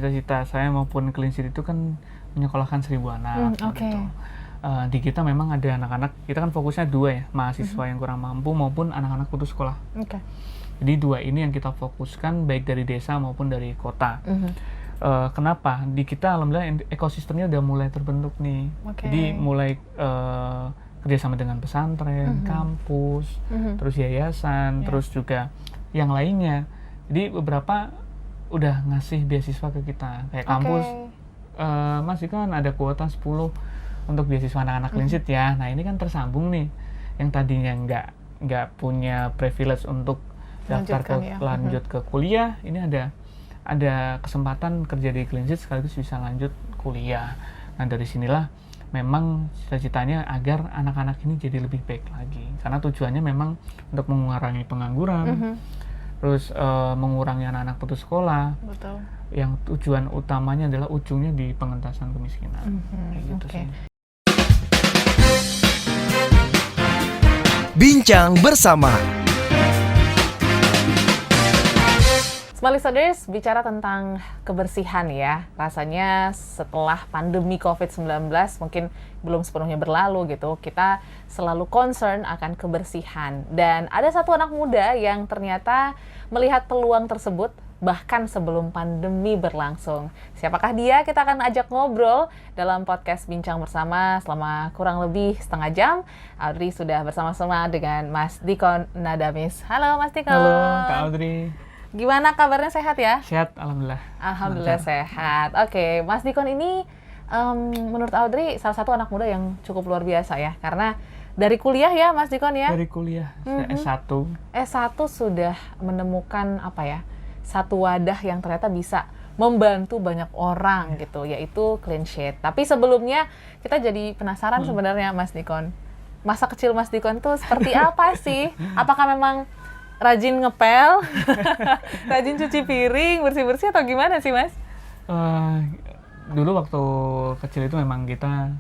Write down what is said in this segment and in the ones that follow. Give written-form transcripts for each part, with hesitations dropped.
cita-cita saya maupun Clean Sheet itu kan menyekolahkan 1.000 anak. Gitu. Di kita memang ada anak-anak, kita kan fokusnya 2 ya, mahasiswa yang kurang mampu maupun anak-anak putus sekolah. Jadi 2 ini yang kita fokuskan baik dari desa maupun dari kota. Kenapa? Di kita alhamdulillah ekosistemnya udah mulai terbentuk nih. Jadi mulai kerjasama dengan pesantren, kampus, terus yayasan, terus juga yang lainnya. Jadi beberapa udah ngasih beasiswa ke kita. Kayak kampus, Mas itu kan ada kuota 10 untuk beasiswa anak-anak Clean Sheet ya. Nah ini kan tersambung nih. Yang tadinya nggak punya privilege untuk daftar lanjut ke kuliah, ini ada kesempatan kerja di Clean Sheet sekaligus bisa lanjut kuliah. Nah dari sinilah memang cita-citanya agar anak-anak ini jadi lebih baik lagi. Karena tujuannya memang untuk mengurangi pengangguran, terus mengurangi anak-anak putus sekolah. Betul. Yang tujuan utamanya adalah ujungnya di pengentasan kemiskinan. Gitu sih. Bincang bersama. Smart Listeners, bicara tentang kebersihan ya, rasanya setelah pandemi COVID-19 mungkin belum sepenuhnya berlalu gitu, kita selalu concern akan kebersihan. Dan ada satu anak muda yang ternyata melihat peluang tersebut bahkan sebelum pandemi berlangsung. Siapakah dia? Kita akan ajak ngobrol dalam podcast Bincang Bersama selama kurang lebih setengah jam. Audrey sudah bersama-sama dengan Mas Dikon Nadamis. Halo Mas Dikon. Halo Kak Audrey. Gimana kabarnya, sehat ya? Sehat, alhamdulillah. Alhamdulillah sehat. Oke, Mas Dikon ini menurut Audrey salah satu anak muda yang cukup luar biasa ya, karena dari kuliah ya Mas Dikon ya? Dari kuliah, S1. S1 sudah menemukan apa ya, satu wadah yang ternyata bisa membantu banyak orang gitu, yaitu Clean Sheet. Tapi sebelumnya kita jadi penasaran sebenarnya Mas Dikon. Masa kecil Mas Dikon tuh seperti apa sih? Apakah memang rajin ngepel, rajin cuci piring, bersih-bersih atau gimana sih Mas? Dulu waktu kecil itu memang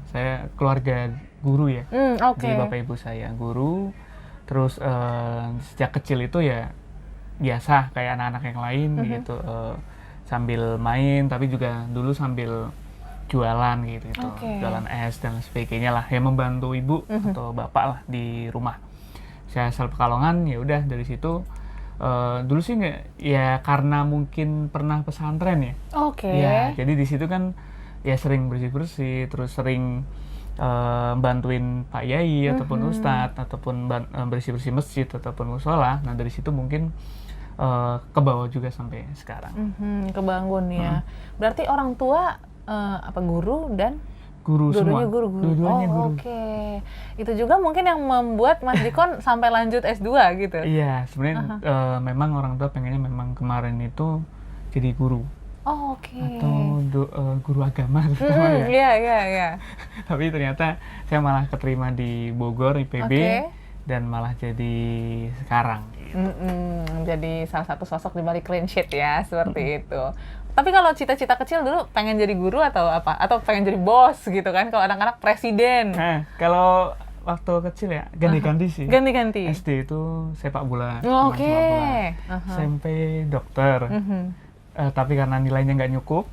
saya keluarga guru ya. Jadi bapak ibu saya guru, terus sejak kecil itu ya biasa kayak anak-anak yang lain gitu, sambil main tapi juga dulu sambil jualan gitu, jualan es dan sebagainya lah, ya membantu ibu atau bapak lah di rumah. Saya asal Pekalongan, ya udah dari situ dulu sih nggak, ya karena mungkin pernah pesantren ya. Ya jadi di situ kan ya sering bersih-bersih, terus sering bantuin Pak Yai ataupun Ustadz ataupun bersih-bersih masjid ataupun musola. Nah dari situ mungkin ke bawah juga sampai sekarang. Kebangun ya. Berarti orang tua apa guru dan guru semua. Dua-duanya guru. Itu juga mungkin yang membuat Mas Dikon sampai lanjut S2 gitu. Iya, sebenarnya memang orang tua pengennya memang kemarin itu jadi guru. Atau guru agama terutama ya. Iya. Tapi ternyata saya malah keterima di Bogor IPB dan malah jadi sekarang gitu. Jadi salah satu sosok di balik Clean Sheet ya, seperti itu. Tapi kalau cita-cita kecil dulu pengen jadi guru atau apa? Atau pengen jadi bos gitu kan? Kalau anak-anak presiden. Nah, kalau waktu kecil ya ganti-ganti sih. Ganti-ganti. SD itu sepak bola. SMP dokter. Tapi karena nilainya nggak nyukup,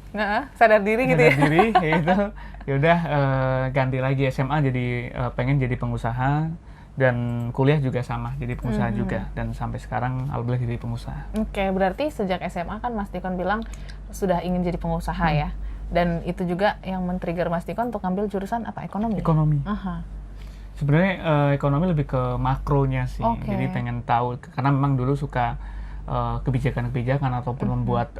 sadar diri gitu ya. Sadar diri, gitu. Ya udah ganti lagi SMA jadi pengen jadi pengusaha. Dan kuliah juga sama, jadi pengusaha juga. Dan sampai sekarang alhamdulillah jadi pengusaha. Berarti sejak SMA kan Mas Dikon bilang sudah ingin jadi pengusaha ya. Dan itu juga yang men-trigger Mas Dikon untuk ambil jurusan apa? Ekonomi? Ekonomi. Sebenarnya ekonomi lebih ke makronya sih. Jadi pengen tahu, karena memang dulu suka kebijakan-kebijakan ataupun membuat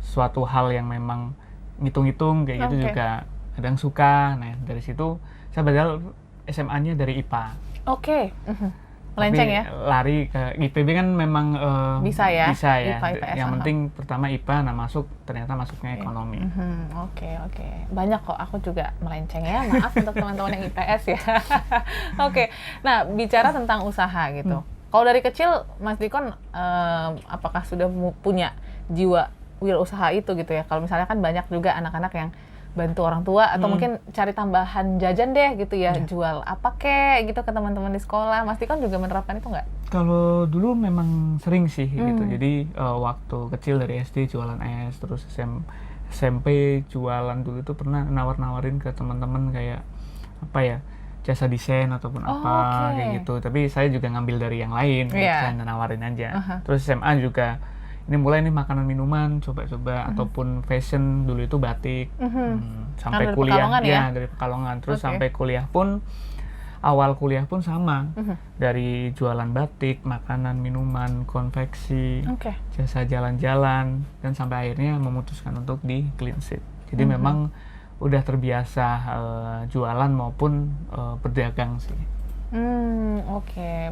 suatu hal yang memang ngitung-ngitung kayak gitu juga kadang suka. Nah dari situ saya padahal SMA-nya dari IPA. Melenceng ya? Lari ke IPB kan memang bisa ya? IPA, IPS, yang penting pertama IPA, nah ternyata masuknya ekonomi. Oke. Banyak kok, aku juga melenceng ya, maaf untuk teman-teman yang IPS ya. Nah bicara tentang usaha gitu. Kalau dari kecil Mas Dikon apakah sudah punya jiwa wirausaha itu gitu ya? Kalau misalnya kan banyak juga anak-anak yang bantu orang tua atau mungkin cari tambahan jajan deh gitu ya, jual apa kek gitu ke teman-teman di sekolah. Mas Dikon juga menerapkan itu nggak? Kalau dulu memang sering sih gitu. Jadi waktu kecil dari SD jualan es, terus SMP jualan dulu itu pernah nawar-nawarin ke teman-teman kayak apa ya, jasa desain ataupun apa kayak gitu. Tapi saya juga ngambil dari yang lain, saya nawarin aja. Terus SMA juga ini mulai nih makanan minuman coba-coba ataupun fashion, dulu itu batik. Sampai dari kuliah Pekalongan, dari Pekalongan. Terus sampai kuliah pun awal kuliah pun sama. Dari jualan batik, makanan, minuman, konveksi, jasa jalan-jalan, dan sampai akhirnya memutuskan untuk di Clean Sheet. Jadi memang udah terbiasa jualan maupun berdagang sih.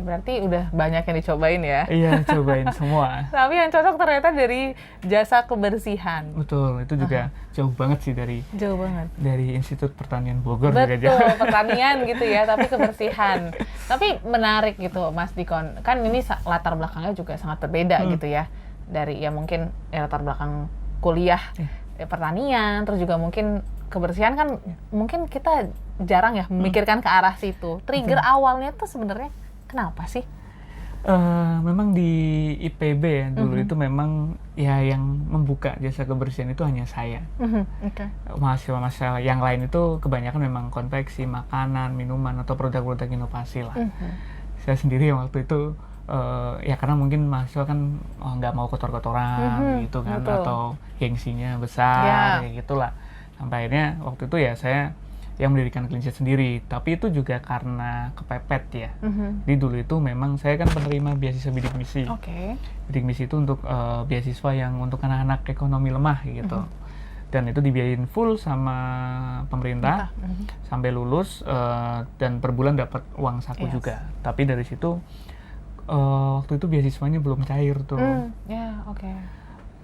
Berarti udah banyak yang dicobain ya? Iya, cobain semua. Tapi yang cocok ternyata dari jasa kebersihan. Betul, itu juga jauh banget sih dari Institut Pertanian Bogor. Betul, pertanian gitu ya, tapi kebersihan. Tapi menarik gitu, Mas Dikon. Kan ini latar belakangnya juga sangat berbeda gitu ya. Dari ya mungkin latar belakang kuliah pertanian, terus juga mungkin kebersihan kan mungkin kita jarang ya memikirkan ke arah situ. Trigger awalnya tuh sebenarnya kenapa sih? Memang di IPB ya dulu itu memang ya yang membuka jasa kebersihan itu hanya saya. Mahasiswa-mahasiswa yang lain itu kebanyakan memang konveksi, makanan, minuman atau produk-produk inovasi lah. Saya sendiri waktu itu ya karena mungkin mahasiswa kan nggak mau kotor-kotoran gitu kan, atau gengsinya besar kayak gitulah. Sampai akhirnya waktu itu ya saya yang mendirikan Clean Sheet sendiri, tapi itu juga karena kepepet ya. Jadi dulu itu memang saya kan penerima beasiswa bidik misi. Bidik misi itu untuk beasiswa yang untuk anak-anak ekonomi lemah gitu. Dan itu dibiayain full sama pemerintah sampai lulus, dan per bulan dapat uang saku juga. Tapi dari situ waktu itu beasiswanya belum cair tuh.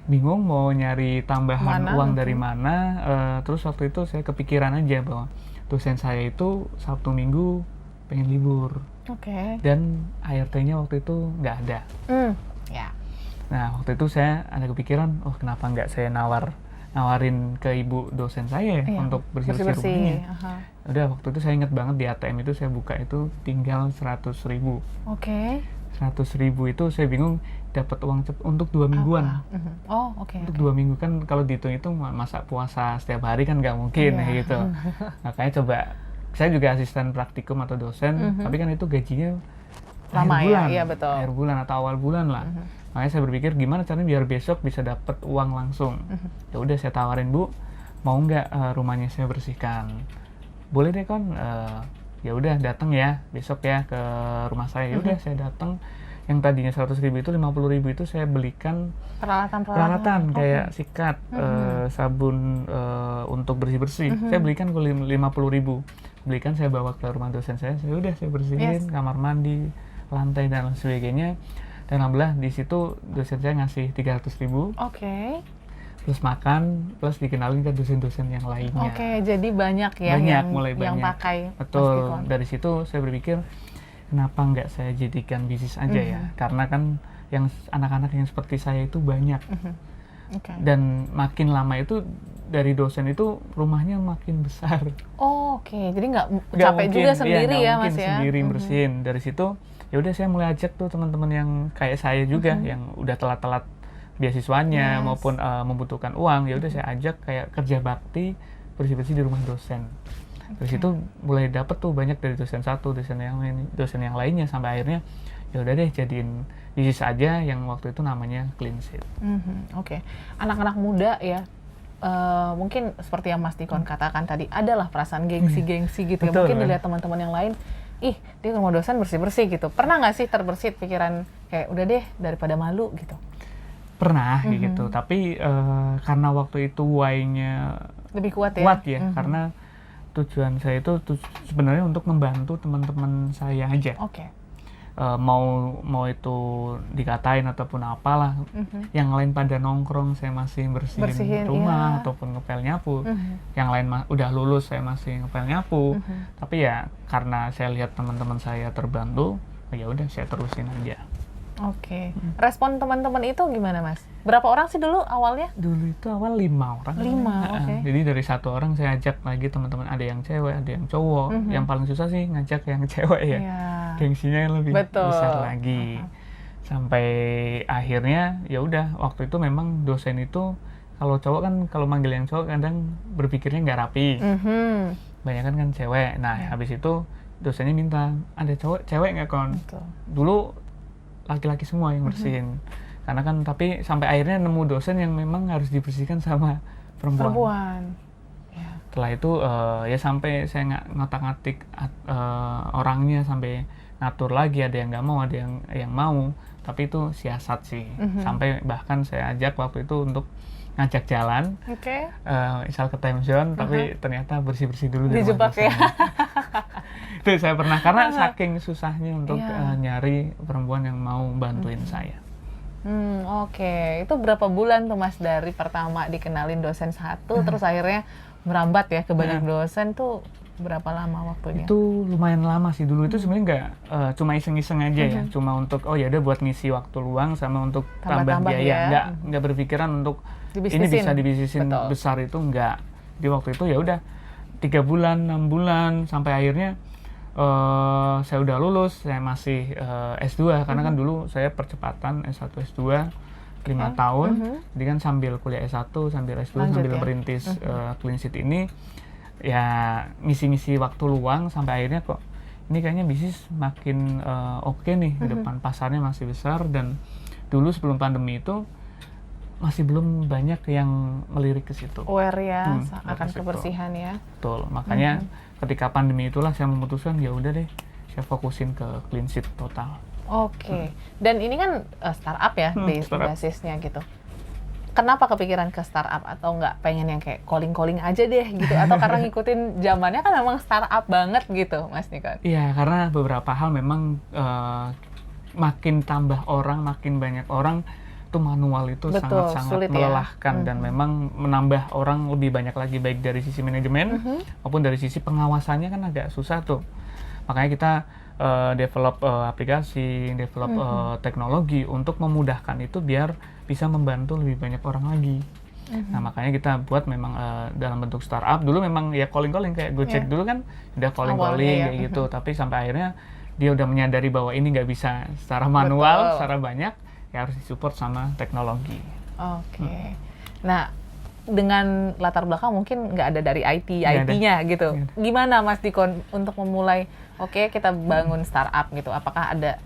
Bingung mau nyari tambahan uang dari mana. Terus waktu itu saya kepikiran aja bahwa dosen saya itu Sabtu Minggu pengen libur. Dan ART-nya waktu itu nggak ada. Nah waktu itu saya ada kepikiran, kenapa nggak saya nawarin ke ibu dosen saya untuk bersih-bersih rumahnya. Udah waktu itu saya ingat banget di ATM itu saya buka itu tinggal 100.000. 100.000 itu saya bingung dapat uang untuk 2 mingguan. Untuk 2 minggu kan kalau dihitung-hitung masa puasa setiap hari kan nggak mungkin gitu. Makanya coba, saya juga asisten praktikum atau dosen, tapi kan itu gajinya lama akhir bulan, akhir bulan atau awal bulan lah. Makanya saya berpikir gimana caranya biar besok bisa dapat uang langsung. Ya udah saya tawarin, Bu, mau nggak rumahnya saya bersihkan? Boleh deh Kon. Ya udah datang ya besok ya ke rumah saya. Ya udah saya datang. Yang tadinya 100.000 itu 50.000 itu saya belikan peralatan kayak sikat, sabun untuk bersih-bersih. Saya belikan 50.000. Belikan, saya bawa ke rumah dosen saya. Saya udah saya bersihin kamar mandi, lantai dan lain sebagainya. Dan alhamdulillah di situ dosen saya ngasih 300.000. Plus makan, plus dikenalin ke dosen-dosen yang lainnya. Jadi banyak ya yang pakai. Betul. Dari situ saya berpikir, kenapa nggak saya jadikan bisnis aja ya? Karena kan yang anak-anak yang seperti saya itu banyak. Dan makin lama itu dari dosen itu rumahnya makin besar. Jadi nggak capek juga sendiri ya Mas ya? Sendiri bersihin. Dari situ ya udah saya mulai ajak tuh teman-teman yang kayak saya juga yang udah telat-telat beasiswanya maupun membutuhkan uang, ya udah saya ajak kayak kerja bakti bersih-bersih di rumah dosen. Dari situ mulai dapet tuh banyak dari dosen satu, dosen yang lainnya, sampai akhirnya ya udah deh jadiin bisnis aja yang waktu itu namanya Clean Sheet. Anak-anak muda ya, mungkin seperti yang Mas Dikon katakan tadi, adalah perasaan gengsi-gengsi gitu. Betul, ya. Mungkin dilihat teman-teman yang lain, dia ke rumah dosen bersih-bersih gitu. Pernah nggak sih terbersit pikiran kayak udah deh daripada malu gitu? Pernah gitu, tapi karena waktu itu why-nya lebih kuat ya, karena tujuan saya itu sebenarnya untuk membantu teman-teman saya aja. Mau itu dikatain ataupun apalah, yang lain pada nongkrong saya masih bersihin rumah ataupun ngepel nyapu, yang lain udah lulus saya masih ngepel nyapu, tapi ya karena saya lihat teman-teman saya terbantu, ya udah saya terusin aja. Respon teman-teman itu gimana Mas? Berapa orang sih dulu awalnya? Dulu itu awal 5 orang. 5, Jadi dari 1 orang saya ajak lagi teman-teman, ada yang cewek, ada yang cowok. Yang paling susah sih ngajak yang cewek ya. Gengsinya lebih besar lagi. Sampai akhirnya ya udah waktu itu memang dosen itu kalau cowok kan kalau manggil yang cowok kadang berpikirnya nggak rapi. Banyak kan cewek. Nah, habis itu dosennya minta, ada cewek nggak kon? Betul. Dulu laki-laki semua yang bersihin. Karena kan tapi sampai akhirnya nemu dosen yang memang harus dibersihkan sama perempuan. Setelah itu ya sampai saya ngotak-ngatik orangnya, sampai ngatur lagi, ada yang nggak mau, ada yang mau. Tapi itu siasat sih. Sampai bahkan saya ajak waktu itu untuk ngajak jalan, misal ke time zone, tapi ternyata bersih-bersih dulu di dijebak ya. Itu saya pernah, karena saking susahnya untuk nyari perempuan yang mau bantuin saya. Itu berapa bulan tuh Mas dari pertama dikenalin dosen satu, terus akhirnya merambat ya ke banyak dosen tuh berapa lama waktunya? Itu lumayan lama sih. Dulu itu sebenarnya nggak cuma iseng-iseng aja ya, cuma untuk ya udah buat ngisi waktu luang sama untuk tambah biaya, nggak berpikiran untuk ini bisa dibisnisin besar, itu nggak. Di waktu itu ya udah 3 bulan, 6 bulan, sampai akhirnya saya udah lulus, saya masih S2 karena kan dulu saya percepatan S1 S2 5 tahun, jadi kan sambil kuliah S1 sambil S2 sambil merintis Clean Sheet ini ya ngisi-ngisi waktu luang, sampai akhirnya kok ini kayaknya bisnis makin oke nih ke depan, pasarnya masih besar. Dan dulu sebelum pandemi itu masih belum banyak yang melirik ke situ. Aware ya akan kebersihan ya. Betul, makanya ketika pandemi itulah saya memutuskan ya udah deh saya fokusin ke Clean Sheet total. Dan ini kan startup ya basisnya gitu. Kenapa kepikiran ke startup atau nggak pengen yang kayak calling aja deh gitu, atau karena ngikutin zamannya kan memang startup banget gitu Mas Nikon? Iya, karena beberapa hal memang makin tambah orang, makin banyak orang, itu manual itu sangat-sangat melelahkan dan memang menambah orang lebih banyak lagi, baik dari sisi manajemen maupun dari sisi pengawasannya kan agak susah tuh. Makanya kita develop aplikasi, develop teknologi untuk memudahkan itu biar bisa membantu lebih banyak orang lagi. Nah, makanya kita buat memang dalam bentuk startup. Dulu memang ya calling kayak Gojek dulu kan udah calling kayak gitu, tapi sampai akhirnya dia udah menyadari bahwa ini nggak bisa secara manual, secara banyak, ya harus disupport sama teknologi. Nah, dengan latar belakang mungkin nggak ada dari IT-nya gitu. Gimana Mas Dikon untuk memulai, kita bangun startup gitu, apakah ada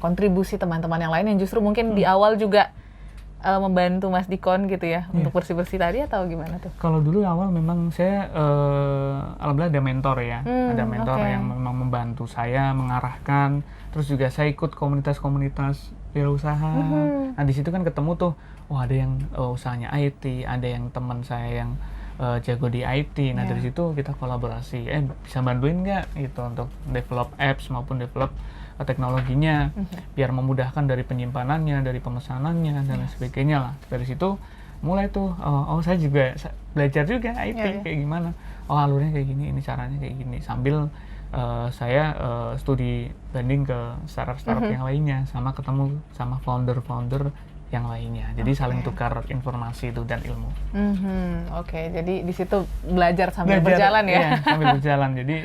kontribusi teman-teman yang lain yang justru mungkin di awal juga membantu Mas Dikon gitu ya untuk bersih-bersih tadi, atau gimana tuh? Kalau dulu awal memang saya alhamdulillah ada mentor ya, ada mentor yang memang membantu saya mengarahkan, terus juga saya ikut komunitas-komunitas wirausaha. Nah, di situ kan ketemu tuh, ada yang usahanya IT, ada yang teman saya yang jago di IT. Nah, dari situ kita kolaborasi, bisa bantuin nggak gitu untuk develop apps maupun develop teknologinya, biar memudahkan dari penyimpanannya, dari pemesanannya dan lain sebagainya lah. Dari situ mulai tuh, saya juga belajar juga IT kayak gimana, alurnya kayak gini, ini caranya kayak gini, sambil saya studi banding ke startup yang lainnya, sama ketemu sama founder yang lainnya. Jadi saling tukar informasi itu dan ilmu. Jadi di situ belajar sambil berjalan ya? Iya, sambil berjalan. Jadi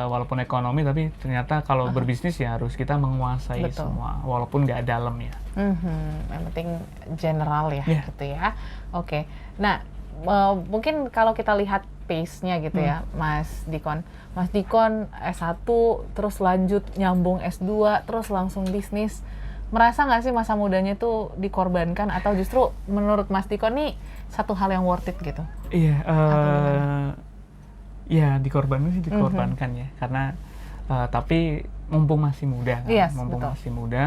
walaupun ekonomi, tapi ternyata kalau berbisnis ya harus kita menguasai semua, walaupun nggak dalam ya. Yang penting general ya, gitu ya. Nah, mungkin kalau kita lihat pace-nya gitu ya, Mas Dikon. Mas Dikon S1, terus lanjut nyambung S2, terus langsung bisnis. Merasa nggak sih masa mudanya itu dikorbankan, atau justru menurut Mas Dikon nih satu hal yang worth it gitu? Iya, dikorbankan ya, karena tapi mumpung masih muda, masih muda,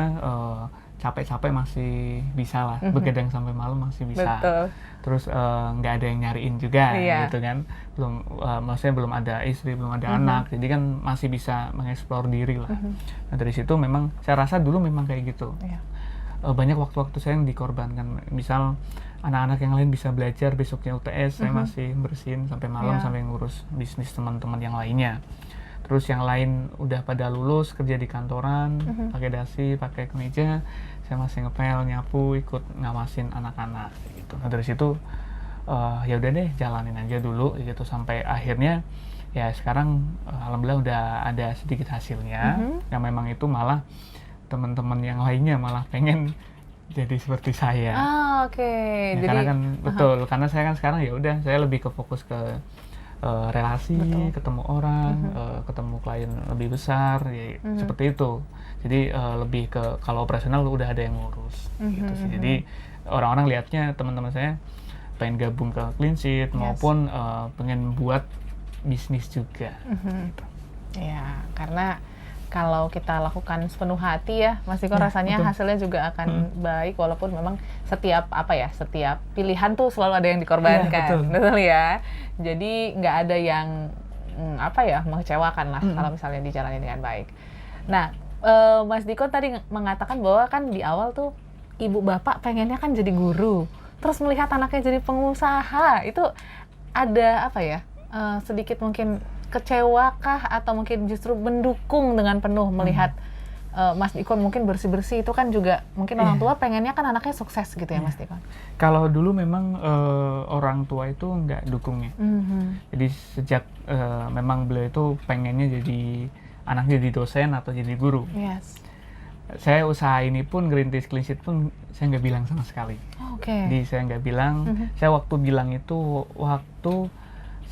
capek-capek masih bisa lah, begadang sampai malam masih bisa. Terus nggak ada yang nyariin juga, gitu kan, maksudnya belum ada istri, belum ada anak, jadi kan masih bisa mengeksplor diri lah. Nah, dari situ memang saya rasa dulu memang kayak gitu. Banyak waktu-waktu saya yang dikorbankan, misal anak-anak yang lain bisa belajar, besoknya UTS, saya masih bersihin sampai malam, sampai ngurus bisnis teman-teman yang lainnya. Terus yang lain udah pada lulus, kerja di kantoran, pakai dasi, pakai kemeja, saya masih ngepel, nyapu, ikut ngawasin anak-anak gitu. Nah, dari situ ya udah deh, jalanin aja dulu gitu, sampai akhirnya ya sekarang alhamdulillah udah ada sedikit hasilnya. Yang memang itu malah teman-teman yang lainnya malah pengen jadi seperti saya. Oke. Ya, Jadi karena kan betul, karena saya kan sekarang ya udah saya lebih ke fokus ke relasi, ketemu orang, ketemu klien lebih besar, ya seperti itu. Jadi lebih ke kalau operasional udah ada yang ngurus, gitu sih. Jadi orang-orang lihatnya teman-teman saya pengen gabung ke Clean Sheet maupun pengen buat bisnis juga. Gitu. Ya, karena kalau kita lakukan sepenuh hati ya, Mas Diko, rasanya hasilnya juga akan baik, walaupun memang setiap pilihan tuh selalu ada yang dikorbankan, betul ya. Jadi nggak ada yang mengecewakan lah kalau misalnya dijalani dengan baik. Nah, Mas Diko tadi mengatakan bahwa kan di awal tuh ibu bapak pengennya kan jadi guru, terus melihat anaknya jadi pengusaha, itu ada sedikit mungkin kecewa kah atau mungkin justru mendukung dengan penuh melihat Mas Diko mungkin bersih-bersih itu kan juga mungkin orang tua pengennya kan anaknya sukses gitu ya Mas Diko? Kalau dulu memang orang tua itu nggak dukungnya. Jadi sejak memang beliau itu pengennya jadi anaknya jadi dosen atau jadi guru. Yes. Saya usaha ini pun Green Tea Clean Sheet pun saya nggak bilang sama sekali. Jadi saya nggak bilang. Saya waktu bilang itu waktu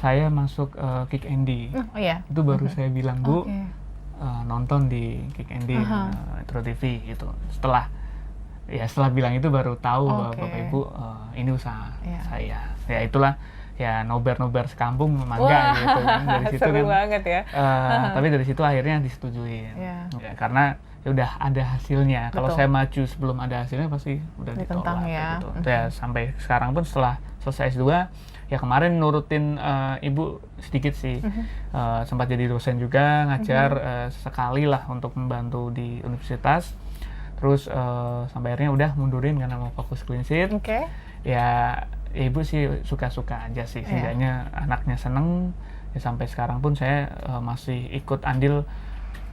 saya masuk Kick Andy. Itu baru saya bilang, Bu, nonton di Kick Andy, Metro TV gitu. Setelah bilang itu baru tahu bahwa Bapak Ibu ini usaha saya. Ya itulah ya nobar sekampung mangga gitu kan. Dari situ seru kan. Banget ya. Tapi dari situ akhirnya disetujuin. Ya, karena ya udah ada hasilnya. Kalau saya maju sebelum ada hasilnya pasti udah ditolak gitu. Ya sampai sekarang pun setelah selesai S2 ya kemarin nurutin ibu sedikit sih, sempat jadi dosen juga, ngajar sekali lah untuk membantu di universitas, terus sampai akhirnya udah mundurin karena mau fokus Clean Sheet. Ya ibu sih suka-suka aja sih, setidaknya anaknya seneng, ya sampai sekarang pun saya masih ikut andil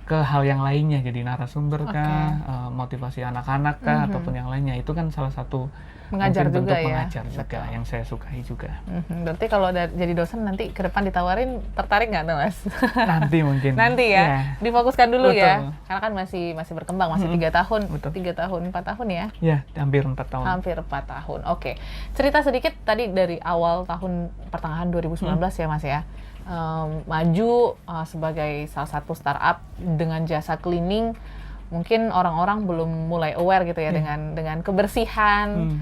ke hal yang lainnya, jadi narasumber kah, motivasi anak-anak kah, ataupun yang lainnya, itu kan salah satu mengajar juga ya. Mengajar juga, yang saya sukai juga. Berarti kalau jadi dosen nanti ke depan ditawarin, tertarik nggak tuh Mas? Nanti mungkin. Nanti ya, difokuskan dulu ya. Karena kan masih berkembang, masih 3 tahun, 4 tahun ya? Ya, hampir 4 tahun. Hampir 4 tahun, oke. Cerita sedikit tadi dari awal tahun pertengahan 2019 ya Mas ya. Maju sebagai salah satu startup dengan jasa cleaning, mungkin orang-orang belum mulai aware gitu ya dengan kebersihan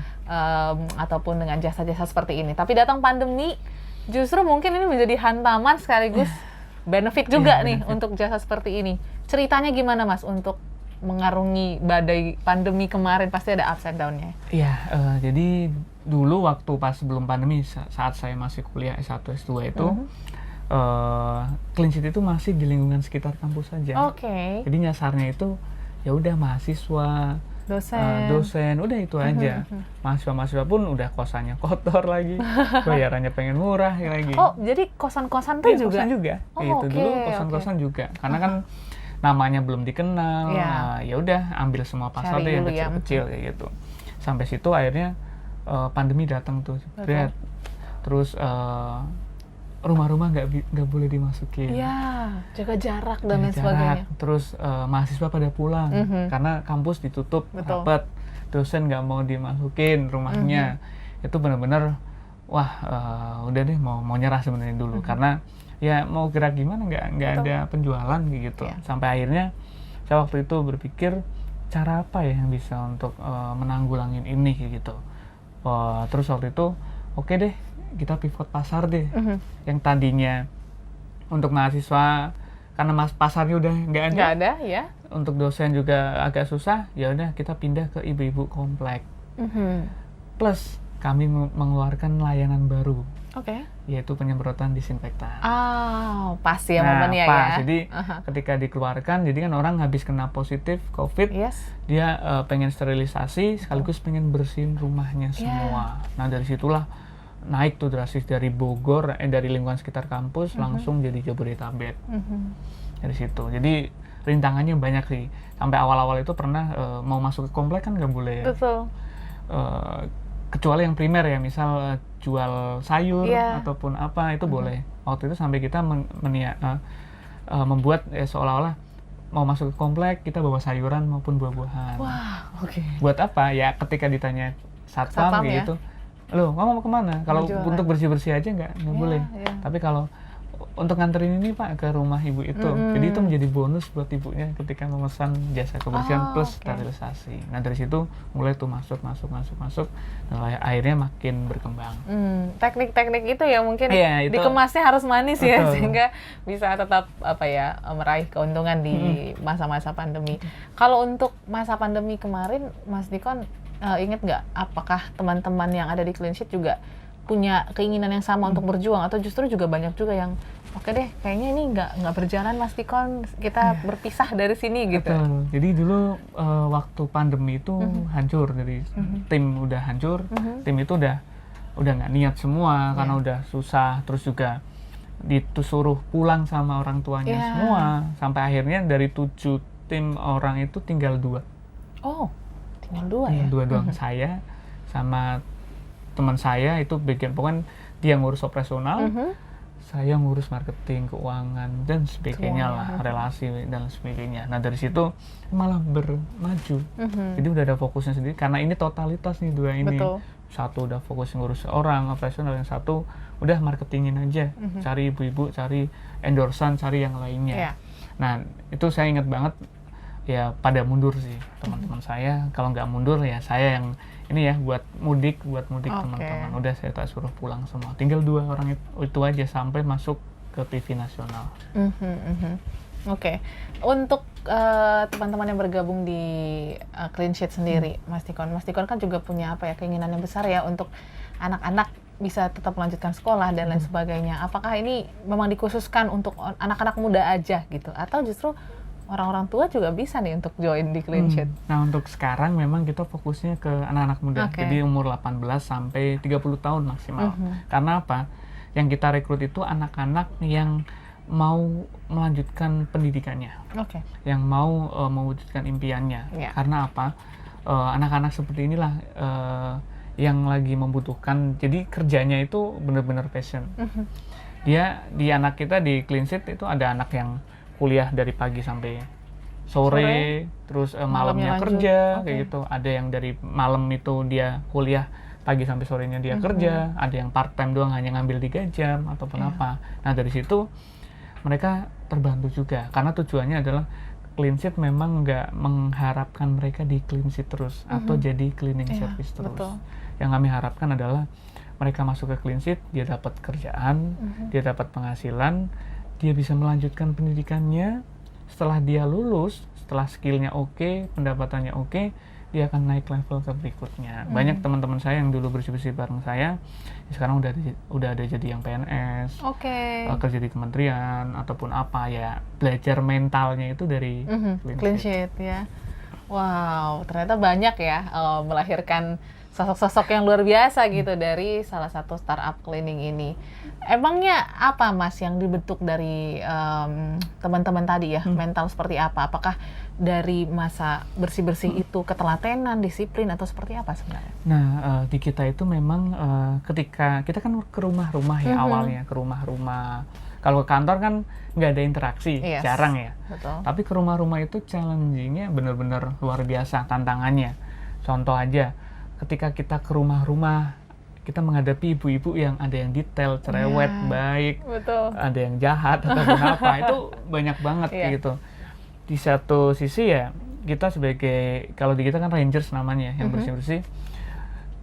ataupun dengan jasa-jasa seperti ini. Tapi datang pandemi, justru mungkin ini menjadi hantaman sekaligus benefit juga nih untuk jasa seperti ini. Ceritanya gimana Mas untuk mengarungi badai pandemi kemarin? Pasti ada ups and down-nya. Iya, jadi dulu waktu pas sebelum pandemi, saat saya masih kuliah S1, S2 itu, Clean Sheet itu masih di lingkungan sekitar kampus saja. Jadi nyasarnya itu ya udah mahasiswa, dosen, udah itu aja. Mahasiswa pun udah kosannya kotor lagi, bayarannya pengen murah lagi. Jadi kosan-kosan tuh juga? Kosan juga, dulu kosan-kosan juga. Karena kan namanya belum dikenal, ya udah ambil semua pasal deh yang kecil-kecil kayak gitu. Sampai situ akhirnya pandemi datang tuh, terus rumah-rumah nggak boleh dimasukin. Iya, jaga jarak dan lain sebagainya. Terus mahasiswa pada pulang karena kampus ditutup rapat, dosen nggak mau dimasukin rumahnya. Itu benar-benar udah deh mau nyerah sebenarnya dulu karena ya mau gerak gimana nggak ada penjualan gitu. Sampai akhirnya saya waktu itu berpikir cara apa ya yang bisa untuk menanggulangin ini gitu. Terus waktu itu oke deh, kita pivot pasar deh. Yang tadinya untuk mahasiswa karena pasarnya udah nggak ada ya. Untuk dosen juga agak susah, ya udah kita pindah ke ibu-ibu komplek. Plus kami mengeluarkan layanan baru, yaitu penyemprotan disinfektan. Pas ya momennya ya. Jadi ketika dikeluarkan, jadi kan orang habis kena positif COVID, dia pengen sterilisasi sekaligus pengen bersihin rumahnya semua. Nah dari situlah naik tuh drastis dari Bogor, dari lingkungan sekitar kampus langsung jadi Jabodetabek. Dari situ. Jadi rintangannya banyak sih. Sampai awal-awal itu pernah mau masuk ke komplek kan nggak boleh. Betul. Kecuali yang primer ya, misal jual sayur ataupun apa itu boleh. Waktu itu sampai kita membuat seolah-olah mau masuk ke komplek kita bawa sayuran maupun buah-buahan. Wah, oke. Buat apa? Ya ketika ditanya satpam ya? gitu, loh kamu mau kemana? Kalau untuk bersih-bersih aja nggak boleh. Tapi kalau untuk nganterin ini Pak ke rumah ibu itu, jadi itu menjadi bonus buat ibunya ketika memesan jasa kebersihan plus sterilisasi. Nah dari situ mulai tuh masuk, dan akhirnya makin berkembang. Teknik-teknik itu ya mungkin dikemasnya harus manis ya, sehingga bisa tetap meraih keuntungan di masa-masa pandemi. Kalau untuk masa pandemi kemarin, Mas Dikon ingat nggak apakah teman-teman yang ada di Clean Sheet juga punya keinginan yang sama untuk berjuang, atau justru juga banyak juga yang oke deh, kayaknya ini nggak berjalan Mas Dikon, kita berpisah dari sini gitu. Betul. Jadi dulu waktu pandemi itu hancur, dari tim udah hancur, tim itu udah nggak niat semua karena udah susah, terus juga disuruh pulang sama orang tuanya semua, sampai akhirnya dari 7 tim orang itu tinggal 2. Oh, tinggal 2 ya? 2 doang, saya sama teman saya itu bagian, pokoknya dia ngurus operasional, saya ngurus marketing, keuangan dan sebagainya lah, relasi dan sebagainya. Nah dari situ malah bermaju. Jadi udah ada fokusnya sendiri karena ini totalitas nih 2 ini. Betul. Satu udah fokus ngurus orang operasional, yang satu udah marketingin aja, cari ibu-ibu, cari endorsan, cari yang lainnya. Nah itu saya ingat banget ya, pada mundur sih teman-teman saya. Kalau nggak mundur ya saya yang ini ya buat mudik teman-teman. Udah saya tak suruh pulang semua. Tinggal 2 orang itu aja sampai masuk ke TV nasional. Oke. Untuk teman-teman yang bergabung di Clean Sheet sendiri, Mas Dikon kan juga punya keinginan yang besar ya untuk anak-anak bisa tetap melanjutkan sekolah dan lain sebagainya. Apakah ini memang dikhususkan untuk anak-anak muda aja gitu, atau justru orang-orang tua juga bisa nih untuk join di Clean Sheet? Nah untuk sekarang memang kita fokusnya ke anak-anak muda, jadi umur 18 sampai 30 tahun maksimal. Karena apa? Yang kita rekrut itu anak-anak yang mau melanjutkan pendidikannya, yang mau mewujudkan impiannya. Karena apa? Anak-anak seperti inilah yang lagi membutuhkan, jadi kerjanya itu benar-benar passion. Dia di anak kita di Clean Sheet itu ada anak yang kuliah dari pagi sampai sore, terus malamnya kerja, kayak gitu. Ada yang dari malam itu dia kuliah, pagi sampai sorenya dia kerja. Ada yang part time doang, hanya ngambil 3 jam ataupun apa. Nah dari situ mereka terbantu juga, karena tujuannya adalah Clean Sheet memang nggak mengharapkan mereka di Clean Sheet terus atau jadi cleaning service terus. Yang kami harapkan adalah mereka masuk ke Clean Sheet, dia dapat kerjaan, dia dapat penghasilan, dia bisa melanjutkan pendidikannya. Setelah dia lulus, setelah skillnya oke, pendapatannya oke, dia akan naik level ke berikutnya. Banyak teman-teman saya yang dulu bersih-bersih bareng saya, sekarang udah ada jadi yang PNS, kerja di kementerian ataupun apa ya, belajar mentalnya itu dari Clean Sheet ya. Wow, ternyata banyak ya melahirkan sosok-sosok yang luar biasa gitu dari salah satu startup cleaning ini. Emangnya apa Mas yang dibentuk dari teman-teman tadi ya, mental seperti apa? Apakah dari masa bersih-bersih itu ketelatenan, disiplin, atau seperti apa sebenarnya? Nah di kita itu memang ketika kita kan ke rumah-rumah ya, awalnya ke rumah-rumah. Kalau ke kantor kan nggak ada interaksi, jarang ya. Betul. Tapi ke rumah-rumah itu challenging-nya benar-benar luar biasa tantangannya. Contoh aja, ketika kita ke rumah-rumah, kita menghadapi ibu-ibu yang ada yang detail, cerewet, baik, ada yang jahat ataupun apa, itu banyak banget gitu. Di satu sisi ya, kita sebagai, kalau di kita kan Rangers namanya, yang bersih-bersih,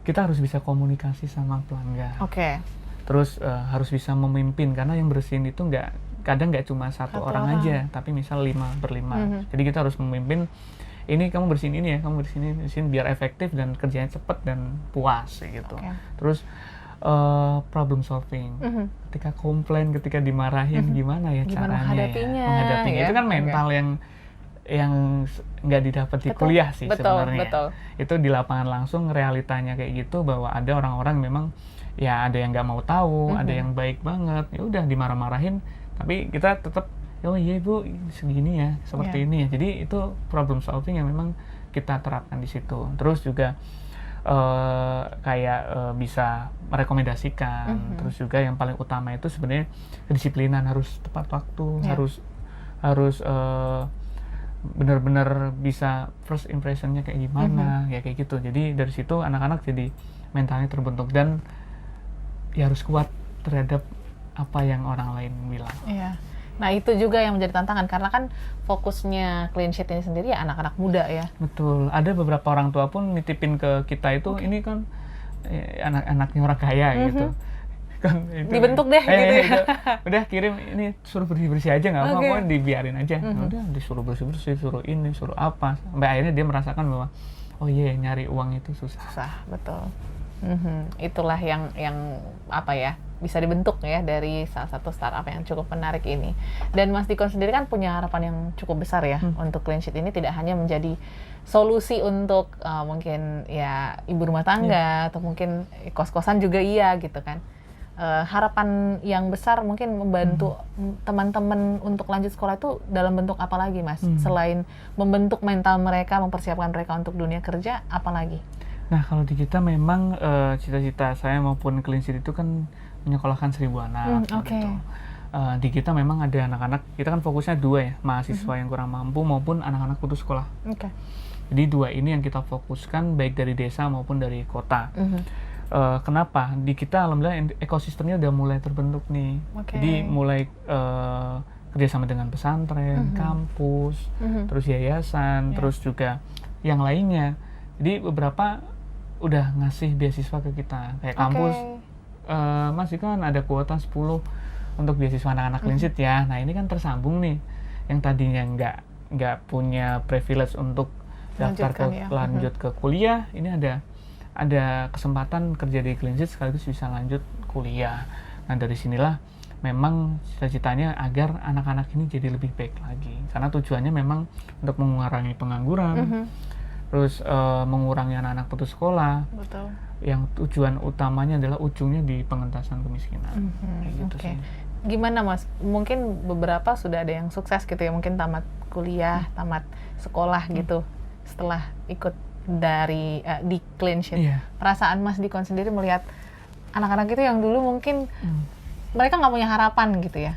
kita harus bisa komunikasi sama pelanggan. Terus harus bisa memimpin, karena yang bersihin itu kadang nggak cuma satu orang aja, tapi misal 5 ber-5. Jadi kita harus memimpin, ini kamu bersihin ini ya, kamu bersihin biar efektif dan kerjanya cepat dan puas gitu. Terus problem solving, ketika komplain, ketika dimarahin, gimana ya caranya menghadapinya. Itu kan mental yang nggak didapat di kuliah sih sebenarnya. Itu di lapangan langsung realitanya kayak gitu, bahwa ada orang-orang memang ya ada yang nggak mau tahu, ada yang baik banget, ya udah dimarah-marahin, tapi kita tetap, oh iya ibu segini ya, seperti ini ya. Jadi itu problem solving yang memang kita terapkan di situ. Terus juga bisa merekomendasikan. Terus juga yang paling utama itu sebenarnya kedisiplinan, harus tepat waktu, harus benar-benar bisa first impressionnya kayak gimana, ya kayak gitu. Jadi dari situ anak-anak jadi mentalnya terbentuk dan ya harus kuat terhadap apa yang orang lain bilang. Iya. Nah itu juga yang menjadi tantangan karena kan fokusnya Clean Sheet ini sendiri ya anak-anak muda ya. Betul. Ada beberapa orang tua pun nitipin ke kita itu ini kan anak-anaknya orang kaya gitu. Kan itu, dibentuk deh gitu ya. Udah kirim ini suruh bersih-bersih aja nggak apa-apa, pokoknya dibiarin aja. Udah disuruh bersih-bersih, suruh ini, suruh apa. Sampai akhirnya dia merasakan bahwa oh iya nyari uang itu susah. Susah, betul. Itulah yang apa ya, bisa dibentuk ya dari salah satu startup yang cukup menarik ini. Dan Mas Dikon sendiri kan punya harapan yang cukup besar ya untuk Clean Sheet ini tidak hanya menjadi solusi untuk mungkin ya ibu rumah tangga atau mungkin kos-kosan juga iya gitu kan. Harapan yang besar mungkin membantu teman-teman untuk lanjut sekolah itu dalam bentuk apa lagi Mas? Selain membentuk mental mereka, mempersiapkan mereka untuk dunia kerja, apa lagi? Nah kalau di kita memang cita-cita saya maupun Clean Sheet itu kan menyekolahkan 1.000 anak. Gitu. Di kita memang ada anak-anak, kita kan fokusnya 2 ya, mahasiswa yang kurang mampu maupun anak-anak putus sekolah. Jadi 2 ini yang kita fokuskan baik dari desa maupun dari kota. Kenapa? Di kita alhamdulillah ekosistemnya udah mulai terbentuk nih. Jadi mulai kerjasama dengan pesantren, kampus, terus yayasan, terus juga yang lainnya. Jadi beberapa udah ngasih beasiswa ke kita. Kayak kampus, Mas itu kan ada kuota 10 untuk beasiswa anak-anak Clean Sheet ya. Nah ini kan tersambung nih. Yang tadinya nggak punya privilege untuk daftar lanjut ke kuliah, ini ada kesempatan kerja di Clean Sheet sekaligus bisa lanjut kuliah. Nah dari sinilah memang cita-citanya agar anak-anak ini jadi lebih baik lagi. Karena tujuannya memang untuk mengurangi pengangguran, terus mengurangi anak-anak putus sekolah. Betul. Yang tujuan utamanya adalah ujungnya di pengentasan kemiskinan. Gitu sih. Gimana Mas? Mungkin beberapa sudah ada yang sukses gitu ya, mungkin tamat kuliah, tamat sekolah gitu setelah ikut dari di Clean Sheet. Perasaan Mas Dikon sendiri melihat anak-anak itu yang dulu mungkin mereka nggak punya harapan gitu ya,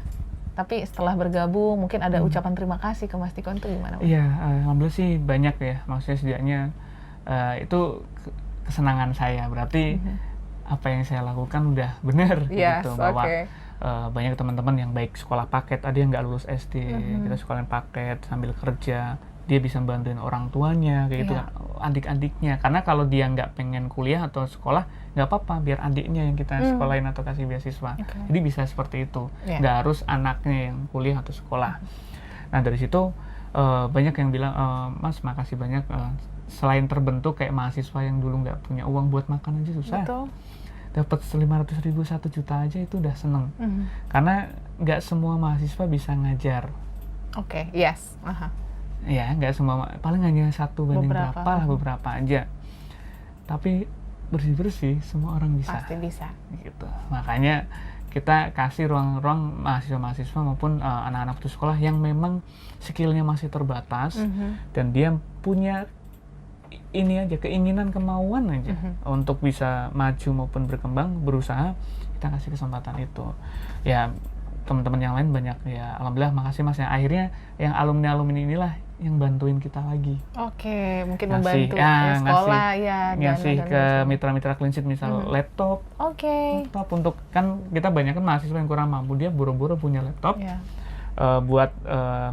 tapi setelah bergabung mungkin ada ucapan terima kasih ke Mas Dikon itu gimana? Iya, alhamdulillah sih banyak ya, maksudnya setidaknya itu kesenangan saya, berarti apa yang saya lakukan udah benar gitu, bahwa banyak teman-teman yang baik sekolah paket, ada yang nggak lulus SD, kita sekolahin paket sambil kerja, dia bisa bantuin orang tuanya kayak gitu kan, adik-adiknya, karena kalau dia nggak pengen kuliah atau sekolah nggak apa-apa, biar adiknya yang kita sekolahin atau kasih beasiswa. Jadi bisa seperti itu, nggak harus anaknya yang kuliah atau sekolah. Nah dari situ banyak yang bilang, Mas makasih banyak, selain terbentuk kayak mahasiswa yang dulu nggak punya uang buat makan aja susah, dapat 500.000 1 juta aja itu udah seneng. Karena nggak semua mahasiswa bisa ngajar. Ya, nggak semua, paling hanya 1 banding berapa lah, beberapa aja. Tapi bersih-bersih semua orang bisa. Pasti bisa. Gitu. Makanya kita kasih ruang-ruang mahasiswa-mahasiswa maupun anak-anak putus sekolah yang memang skillnya masih terbatas dan dia punya ini aja, keinginan, kemauan aja untuk bisa maju maupun berkembang, berusaha, kita kasih kesempatan itu. Ya teman-teman yang lain banyak ya, alhamdulillah makasih Mas ya, akhirnya yang alumni-alumni inilah yang bantuin kita lagi. Mungkin membantu sekolah ngasih ke mitra-mitra Clean Sheet misal laptop. Laptop untuk, kan kita banyak kan mahasiswa yang kurang mampu, dia buru-buru punya laptop. Buat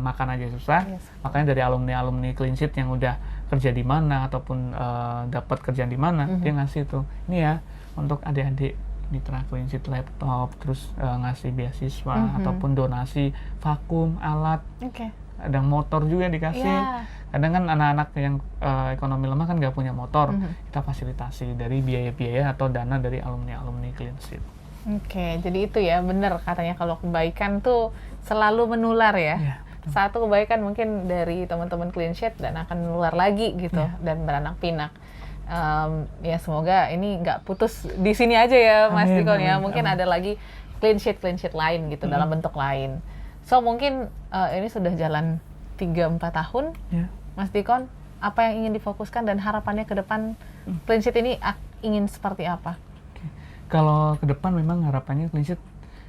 makan aja susah. Makanya dari alumni-alumni Clean Sheet yang udah kerja di mana ataupun dapat kerjaan di mana, dia ngasih tuh, ini ya untuk adik-adik mitra Clean Sheet laptop, terus ngasih beasiswa ataupun donasi vakum, alat, kadang motor juga dikasih. Kadang kan anak-anak yang ekonomi lemah kan nggak punya motor, kita fasilitasi dari biaya-biaya atau dana dari alumni-alumni Clean Sheet. Jadi itu ya, benar katanya kalau kebaikan tuh selalu menular ya. Satu kebaikan mungkin dari teman-teman Clean Sheet dan akan menular lagi gitu dan beranak pinak. Ya semoga ini nggak putus di sini aja ya Mas Dikon ya. Mungkin ada lagi Clean Sheet lain gitu dalam bentuk lain. So mungkin ini sudah jalan 3-4 tahun. Mas Dikon, apa yang ingin difokuskan dan harapannya ke depan Clean Sheet ini ingin seperti apa? Kalau ke depan memang harapannya Clean Sheet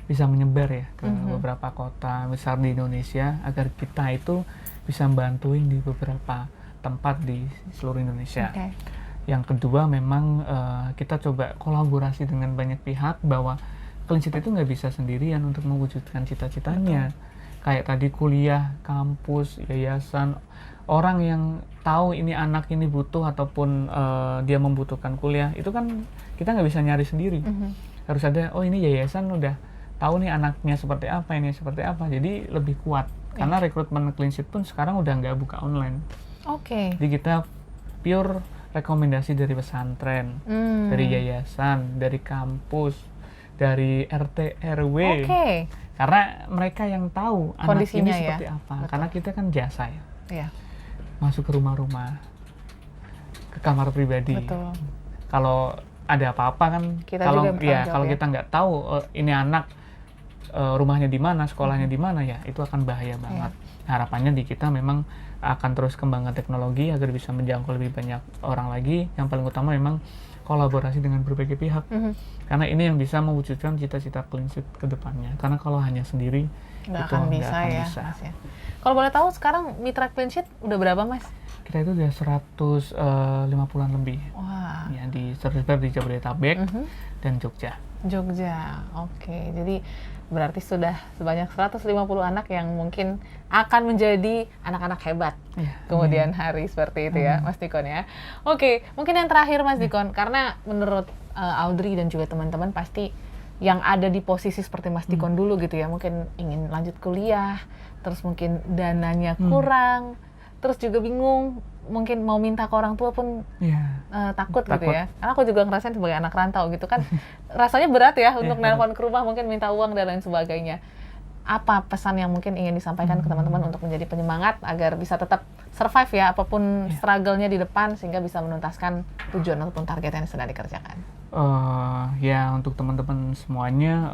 bisa menyebar ya ke beberapa kota besar di Indonesia agar kita itu bisa bantuin di beberapa tempat di seluruh Indonesia. Yang kedua memang kita coba kolaborasi dengan banyak pihak bahwa Clean Sheet itu nggak bisa sendirian untuk mewujudkan cita-citanya. Kayak tadi kuliah, kampus, yayasan, orang yang tahu ini anak ini butuh ataupun dia membutuhkan kuliah, itu kan kita nggak bisa nyari sendiri. Harus ada, oh ini yayasan udah tahu nih anaknya seperti apa, ini seperti apa, jadi lebih kuat. Karena rekrutmen Clean Sheet pun sekarang udah nggak buka online. Jadi kita pure rekomendasi dari pesantren, dari yayasan, dari kampus, dari RT RW. Karena mereka yang tahu anak ini seperti apa. Betul. Karena kita kan jasa ya. Masuk ke rumah-rumah, ke kamar pribadi. Kalau ada apa-apa kan, kalau kita nggak tahu ini anak rumahnya di mana, sekolahnya di mana, ya itu akan bahaya banget. Harapannya di kita memang akan terus kembangkan teknologi agar bisa menjangkau lebih banyak orang lagi. Yang paling utama memang kolaborasi dengan berbagai pihak. Karena ini yang bisa mewujudkan cita-cita Clean Sheet ke depannya. Karena kalau hanya sendiri nggak akan bisa. Kalau boleh tahu sekarang mitra Clean Sheet udah berapa, Mas? Kita itu udah 150-an lebih. Ya, tersebar di Jabodetabek dan Jogja. Jadi berarti sudah sebanyak 150 anak yang mungkin akan menjadi anak-anak hebat kemudian hari seperti itu ya, Mas Dikon ya. Mungkin yang terakhir Mas Dikon, karena menurut Audrey dan juga teman-teman pasti yang ada di posisi seperti Mas Dikon dulu gitu ya, mungkin ingin lanjut kuliah, terus mungkin dananya kurang, terus juga bingung, mungkin mau minta ke orang tua pun takut gitu ya. Karena aku juga ngerasain sebagai anak rantau gitu kan, rasanya berat ya untuk nelpon ke rumah, mungkin minta uang dan lain sebagainya. Apa pesan yang mungkin ingin disampaikan ke teman-teman untuk menjadi penyemangat agar bisa tetap survive ya, apapun struggle-nya di depan, sehingga bisa menuntaskan tujuan ataupun target yang sedang dikerjakan? Ya, untuk teman-teman semuanya,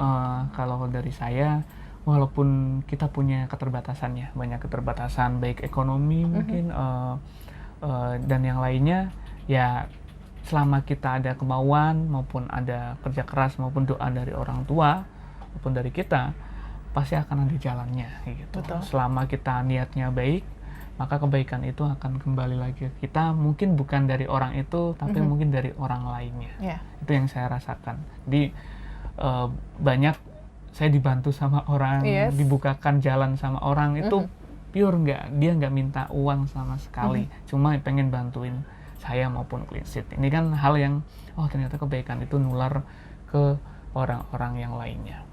kalau dari saya, walaupun kita punya keterbatasan ya, banyak keterbatasan baik ekonomi mungkin dan yang lainnya, ya selama kita ada kemauan maupun ada kerja keras maupun doa dari orang tua maupun dari kita, pasti akan ada jalannya gitu. Selama kita niatnya baik, maka kebaikan itu akan kembali lagi ke kita, mungkin bukan dari orang itu tapi mungkin dari orang lainnya. Itu yang saya rasakan. Jadi banyak saya dibantu sama orang, dibukakan jalan sama orang, itu pure dia nggak minta uang sama sekali, cuma pengen bantuin saya maupun Clean Sheet. Ini kan hal yang ternyata kebaikan itu nular ke orang-orang yang lainnya.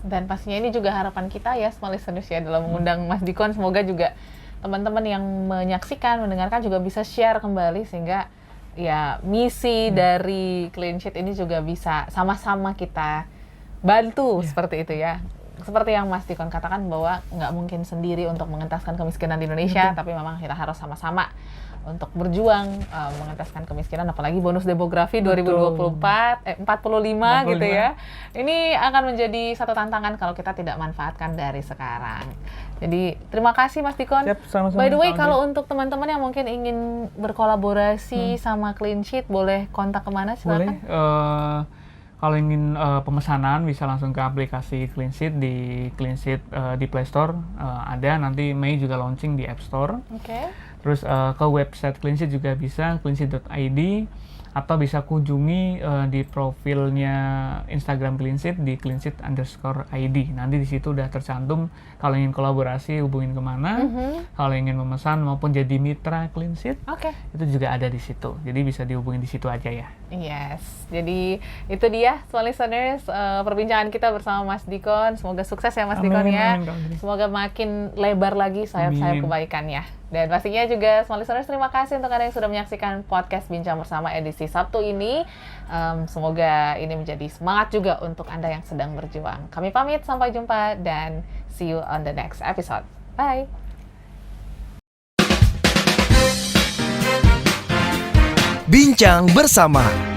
Dan pastinya ini juga harapan kita ya, Small Listeners ya, dalam mengundang Mas Dikon. Semoga juga teman-teman yang menyaksikan, mendengarkan juga bisa share kembali, sehingga ya misi dari Clean Sheet ini juga bisa sama-sama kita bantu seperti itu ya. Seperti yang Mas Dikon katakan bahwa nggak mungkin sendiri untuk mengentaskan kemiskinan di Indonesia, tapi memang kita harus sama-sama untuk berjuang mengentaskan kemiskinan, apalagi bonus demografi 2045 gitu ya. Ini akan menjadi satu tantangan kalau kita tidak manfaatkan dari sekarang. Jadi terima kasih Mas Dikon. Sama-sama. By the way, kalau untuk teman-teman yang mungkin ingin berkolaborasi sama Clean Sheet, boleh kontak kemana? Silakan. Boleh. Kalau ingin pemesanan bisa langsung ke aplikasi Clean Sheet di Clean Sheet di Play Store, ada, nanti Mei juga launching di App Store. Terus ke website Clean Sheet juga bisa, cleansheet.id, atau bisa kunjungi di profilnya Instagram Clean Sheet di cleansheet_id. Nanti di situ udah tercantum kalau ingin kolaborasi hubungin kemana, kalau ingin memesan maupun jadi mitra Clean Sheet, itu juga ada di situ. Jadi bisa dihubungin di situ aja ya. Jadi itu dia Small Listeners, perbincangan kita bersama Mas Dikon. Semoga sukses ya Mas Dikon ya. Semoga makin lebar lagi sayap-sayap kebaikannya. Dan pastinya juga Small Listeners, terima kasih untuk Anda yang sudah menyaksikan podcast Bincang Bersama edisi Sabtu ini. Semoga ini menjadi semangat juga untuk Anda yang sedang berjuang. Kami pamit, sampai jumpa dan see you on the next episode. Bye! Bincang Bersama.